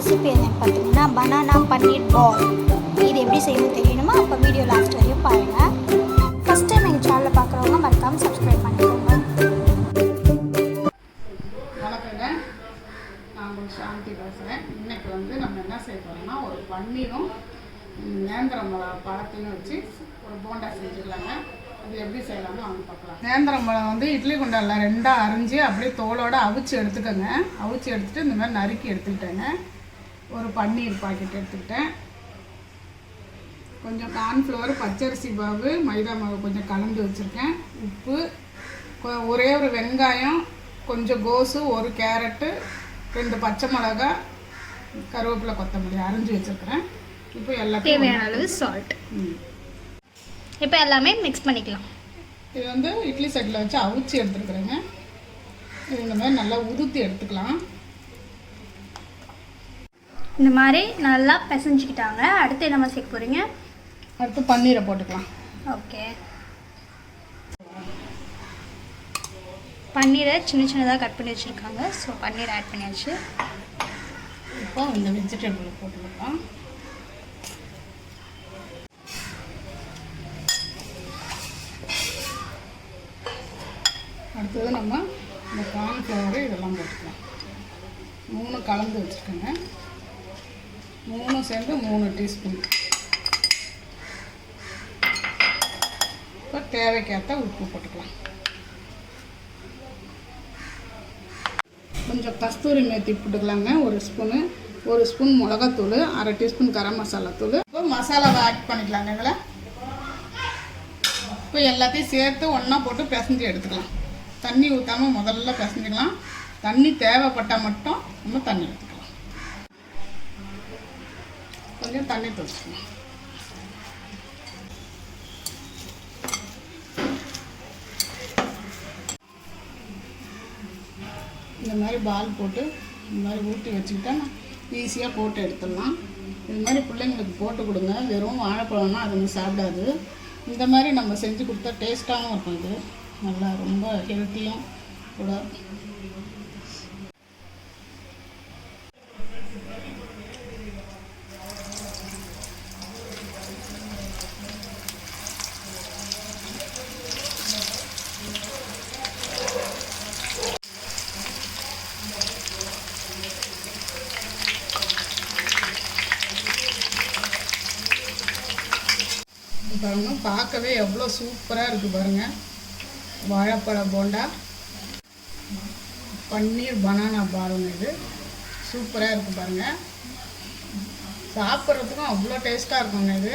Recipe என்னன்னு பார்த்தீங்கன்னா banana பன்னீர் பால். இது எப்படி செய்யணும் தெரியணுமா? அப்போ வீடியோ லாஸ்ட் வரையும் பாருங்கள். ஃபஸ்ட் டைம் எங்கள் சேனலில் பார்க்குறவங்க மறக்காமல் சப்ஸ்கிரைப் பண்ணிக்கோங்க. வணக்கங்க, நான் உங்களுக்கு சாந்தி பேசுகிறேன். இன்றைக்கி நம்ம என்ன செய்ய போகிறோம்னா ஒரு பன்னீரும் நேந்திரம் பழத்தையும் வச்சு ஒரு போண்டா செஞ்சுக்கலாங்க. அது எப்படி செய்யலாம்னு வாங்க பார்க்கலாம். நேந்திரம் பழம் இட்லி குண்டாலில் ரெண்டாக அரிஞ்சு அப்படியே தோலோடு அவிச்சு எடுத்துக்கோங்க. அவிச்சு எடுத்துகிட்டு இந்த மாதிரி நறுக்கி எடுத்துக்கிட்டேங்க. ஒரு பன்னீர் பாக்கெட் எடுத்துக்கிட்டேன். கொஞ்சம் கார்ன்ஃப்ளவர், பச்சரிசி மாவு, மைதா மாவு கொஞ்சம் கலந்து வச்சுருக்கேன். உப்பு, ஒரே ஒரு வெங்காயம், கொஞ்சம் கோஸு, ஒரு கேரட்டு, 2 பச்சை மிளகா, கருவேப்பிலை, கொத்தமல்லி அரிஞ்சு வச்சுருக்கிறேன். இப்போ எல்லாத்தையும் தேவையான அளவு சால்ட். இப்போ எல்லாமே மிக்ஸ் பண்ணிக்கலாம். இது இட்லி சட்டியில் வச்சு அவிச்சு எடுத்துருக்குறேங்க. இது இந்த மாதிரி நல்லா உதுத்தி எடுத்துக்கலாம். இந்த மாதிரி நல்லா பிசைஞ்சிக்கிட்டாங்க. அடுத்து என்ன சேர்க்க போகிறீங்க? அடுத்து பன்னீரை போட்டுக்கலாம். ஓகே, பன்னீரை சின்ன சின்னதாக கட் பண்ணி வச்சுருக்காங்க. ஸோ பன்னீர் ஆட் பண்ணியாச்சு. இப்போ இந்த வெஜிடபிள் போட்டுக்கலாம். அடுத்தது நம்ம இந்த கார்ன்ஃப்ளவரு இதெல்லாம் போட்டுக்கலாம். 3 கலந்து வச்சுருக்கோங்க. 3 சேர்ந்து 3 டீஸ்பூன். இப்போ தேவைக்கேற்ற உப்பு போட்டுக்கலாம். கொஞ்சம் கஸ்தூரி மேத்தி போட்டுக்கலாங்க, 1 ஸ்பூனு. 1 ஸ்பூன் மிளகாத்தூள், 1/2 டீஸ்பூன் கரம் மசாலா தூள். இப்போ மசாலாவை ஆட் பண்ணிக்கலாங்க. இதில் இப்போ எல்லாத்தையும் சேர்த்து ஒன்றா போட்டு பிசைஞ்சு எடுத்துக்கலாம். தண்ணி ஊற்றாமல் முதல்ல பிசைஞ்சிக்கலாம். தண்ணி தேவைப்பட்டால் மட்டும் நம்ம தண்ணி ஊற்றிக்கலாம். கொஞ்சம் தண்ணி தொளிச்சுக்கலாம். இந்த மாதிரி பால் போட்டு இந்த மாதிரி ஊற்றி வச்சுக்கிட்டா ஈஸியாக போட்டு எடுத்துடலாம். இது மாதிரி பிள்ளைங்களுக்கு போட்டு கொடுங்க. வெறும் வாழைப்பழம்னா அது சாப்பிடாது. இந்த மாதிரி நம்ம செஞ்சு கொடுத்தா டேஸ்ட்டாகவும் இருக்கும். இது நல்லா ரொம்ப ஹெல்த்தியும் கூட. பாருங்க, பார்க்கவே எவ்வளோ சூப்பராக இருக்குது பாருங்கள். வாழைப்பழ போண்டா, பன்னீர் பனானா பாருங்க. இது சூப்பராக இருக்குது பாருங்கள். சாப்பிட்றதுக்கும் அவ்வளோ டேஸ்ட்டாக இருக்குங்க. இது